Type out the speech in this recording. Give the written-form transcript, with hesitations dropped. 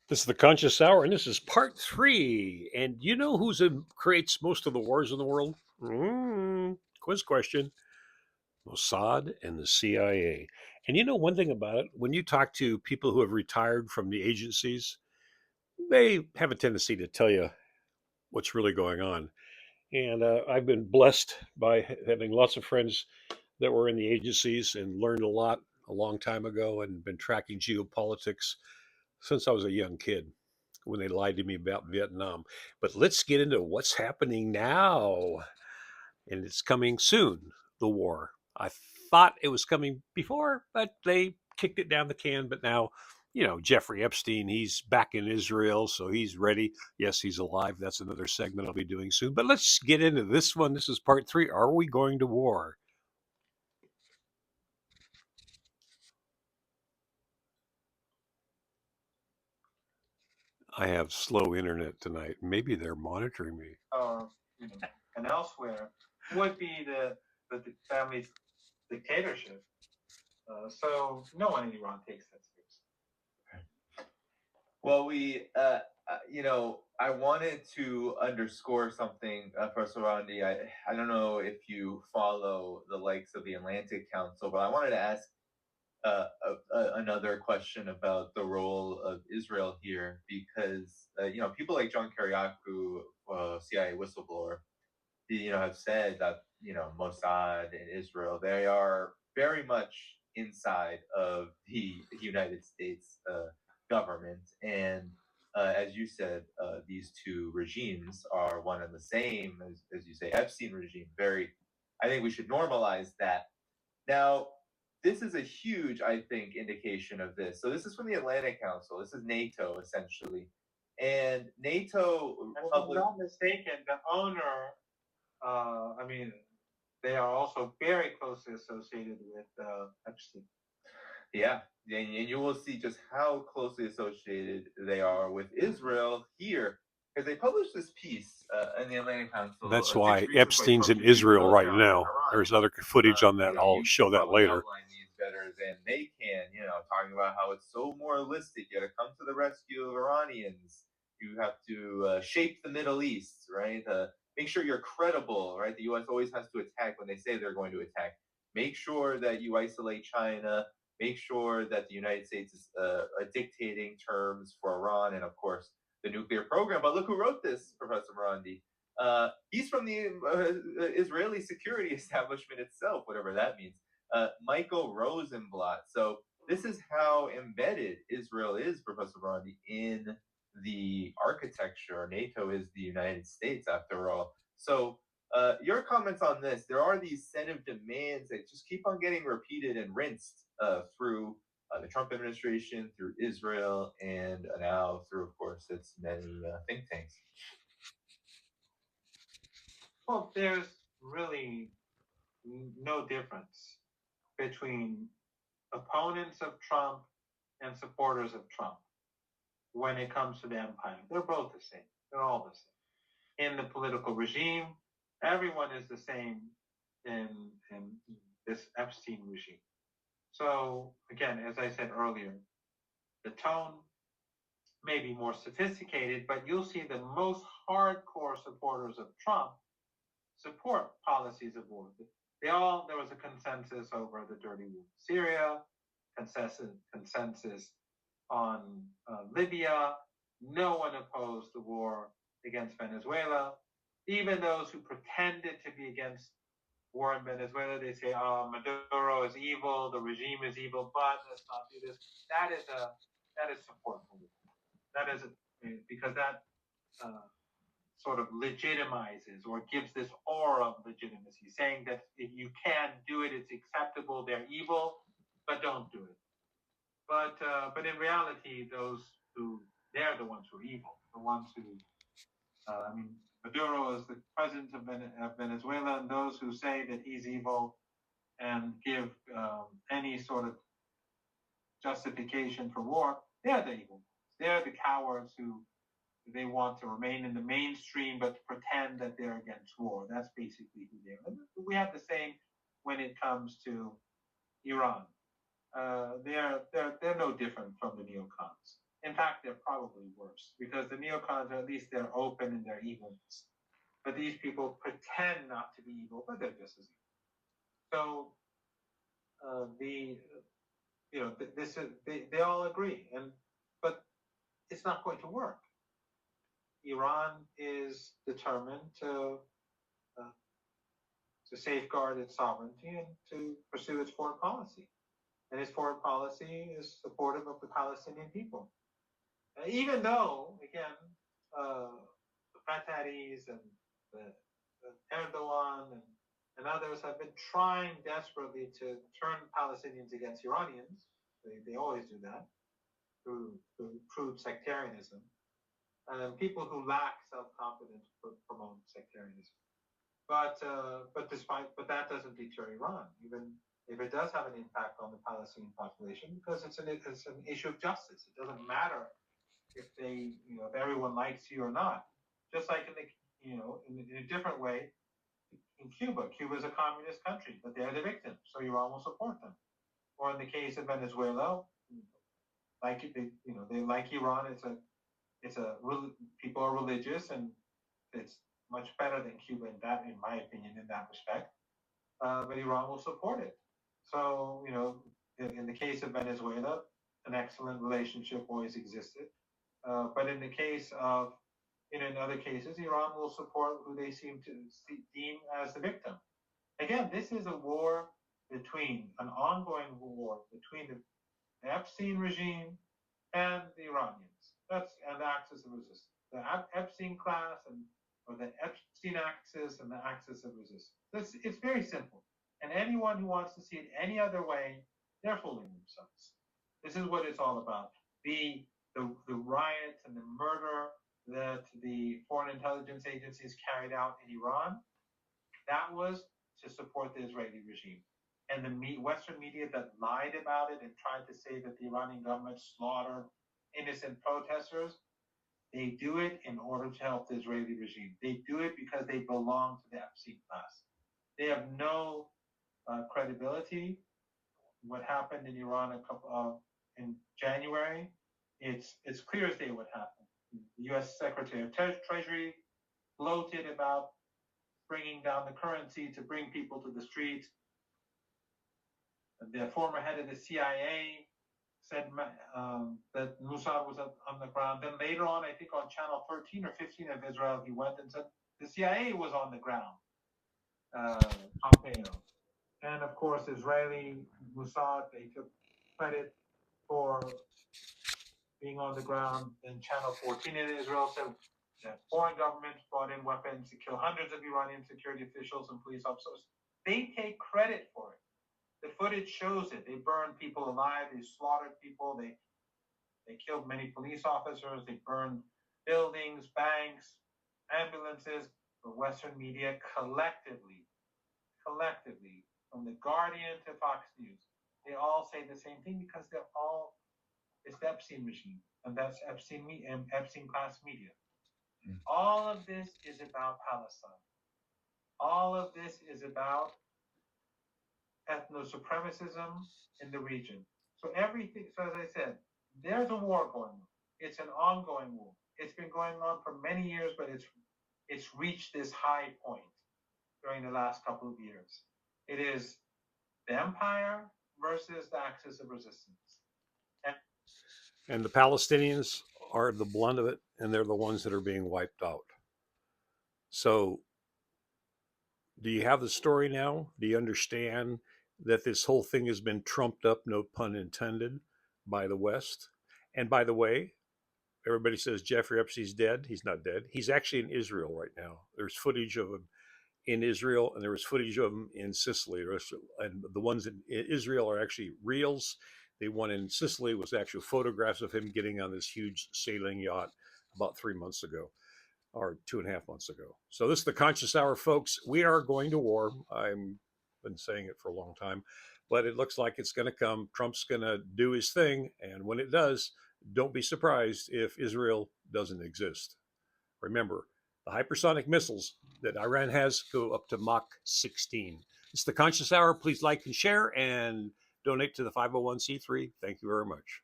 This is the Conscious Hour, and this is part three. And you know creates most of the wars in the world? Quiz question: Mossad and the CIA. And you know one thing about it: when you talk to people who have retired from the agencies, they have a tendency to tell you what's really going on. And I've been blessed by having lots of friends that were in the agencies and learned a lot a long time ago, and been tracking geopolitics since I was a young kid when they lied to me about Vietnam. But let's get into what's happening now. And it's coming soon, the war. I thought it was coming before, but they kicked it down the can. But now, Jeffrey Epstein, he's back in Israel, so he's ready. Yes, he's alive. That's another segment I'll be doing soon. But let's get into this one. This is part three. Are we going to war? I have slow internet tonight. Maybe they're monitoring me. Or and elsewhere would be the family's dictatorship. So no one in Iran takes that seriously. Well, I wanted to underscore something, Professor Rondi. I don't know if you follow the likes of the Atlantic Council, but I wanted to ask another question about the role of Israel here, because people like John Kiriakou, CIA whistleblower, have said that Mossad and Israel, they are very much inside of the United States government, and as you said, these two regimes are one and the same, as you say, Epstein regime. Very, I think we should normalize that. Now, this is a huge, I think, indication of this. So this is from the Atlantic Council. This is NATO, essentially. And NATO, If I'm not mistaken, the owner, I mean, they are also very closely associated with Epstein. yeah, and you will see just how closely associated they are with Israel here, because they published this piece in the Atlantic Council. That's 6 why reasons why Epstein's Trump in should be Israel removed right from now. Iran. There's other footage on that. I'll You show can that probably later. outline these better than they can. Talking about how it's so moralistic. You got to come to the rescue of Iranians. You have to shape the Middle East, right? Make sure you're credible, right? The U.S. always has to attack when they say they're going to attack. Make sure that you isolate China. Make sure that the United States is dictating terms for Iran and, of course, the nuclear program. But look who wrote this, Professor Marandi. He's from the Israeli security establishment itself, whatever that means. Michael Rosenblatt. So this is how embedded Israel is, Professor Marandi, in the architecture. NATO is the United States, after all. So your comments on this? There are these set of demands that just keep on getting repeated and rinsed through the Trump administration, through Israel, and now through, of course, its many think tanks. Well, there's really no difference between opponents of Trump and supporters of Trump when it comes to the empire. They're both the same. They're all the same. In the political regime, everyone is the same in this Epstein regime. So again, as I said earlier, the tone may be more sophisticated, but you'll see the most hardcore supporters of Trump support policies of war. There was a consensus over the dirty war in Syria, consensus on Libya. No one opposed the war against Venezuela. Even those who pretended to be against war in Venezuela, they say, "Oh, Maduro is evil, the regime is evil, but let's not do this." That is support for war. That is because that sort of legitimizes or gives this aura of legitimacy, saying that if you can do it, it's acceptable. They're evil, but don't do it. But in reality, those who they're the ones who are evil, the ones who I mean, Maduro is the president of Venezuela, and those who say that he's evil and give any sort of justification for war, they're the evil. They're the cowards who they want to remain in the mainstream but pretend that they're against war. That's basically who they are. We have the same when it comes to Iran. They're no different from the neocons. In fact, they're probably worse because the neocons, at least they're open in their evilness. But these people pretend not to be evil, but they're just as evil. So the this is they all agree, but it's not going to work. Iran is determined uh, to safeguard its sovereignty and to pursue its foreign policy, and its foreign policy is supportive of the Palestinian people. Even though, again, the Qataris and the Erdogan and others have been trying desperately to turn Palestinians against Iranians. They always do that through crude sectarianism. And people who lack self-confidence promote sectarianism. But that doesn't deter Iran, even if it does have an impact on the Palestinian population, because it's an issue of justice. It doesn't matter if if everyone likes you or not. Just like in a different way, in Cuba. Cuba is a communist country, but they're the victims, so Iran will support them. Or in the case of Venezuela, they like Iran. People are religious, and it's much better than Cuba in my opinion, in that respect. But Iran will support it. So in the case of Venezuela, an excellent relationship always existed. But in the case of in other cases, Iran will support who they seem to deem as the victim. Again, this is a war an ongoing war between the Epstein regime and the Iranians. And the axis of resistance. The Epstein class or the Epstein axis and the axis of resistance. It's very simple. And anyone who wants to see it any other way, they're fooling themselves. This is what it's all about. The riots and the murder that the foreign intelligence agencies carried out in Iran, that was to support the Israeli regime. And the Western media that lied about it and tried to say that the Iranian government slaughtered innocent protesters, they do it in order to help the Israeli regime. They do it because they belong to the Epstein class. They have no credibility. What happened in Iran in January, it's clear as day what happened. The U.S. Secretary of Treasury gloated about bringing down the currency to bring people to the streets. The former head of the CIA said that Mossad was on the ground. Then later on, I think on channel 13 or 15 of Israel, he went and said the CIA was on the ground, Pompeo. And of course, Israeli Mossad, they took credit for being on the ground. And channel 14 in Israel said that foreign governments brought in weapons to kill hundreds of Iranian security officials and police officers. They take credit for it. The footage shows it. They burned people alive. They slaughtered people. They killed many police officers. They burned buildings, banks, ambulances. The Western media collectively, from the Guardian to Fox News, they all say the same thing because it's the Epstein regime, and that's Epstein class media. All of this is about Palestine. All of this is about ethno-supremacism in the region. So as I said, there's a war going on. It's an ongoing war. It's been going on for many years, but it's reached this high point during the last couple of years. It is the empire versus the axis of resistance. And the Palestinians are the blunt of it, and they're the ones that are being wiped out. So, do you have the story now? Do you understand that this whole thing has been trumped up, no pun intended, by the West? And by the way, everybody says Jeffrey Epstein's dead. He's not dead. He's actually in Israel right now. There's footage of him in Israel, and there was footage of him in Sicily. And the ones in Israel are actually reels. The one in Sicily was actual photographs of him getting on this huge sailing yacht about 3 months ago, or 2.5 months ago. So this is the Conscious Hour, folks. We are going to war. I've been saying it for a long time, but it looks like it's going to come. Trump's going to do his thing, and when it does, don't be surprised if Israel doesn't exist. Remember, the hypersonic missiles that Iran has go up to Mach 16. It's the Conscious Hour. Please like and share and donate to the 501c3. Thank you very much.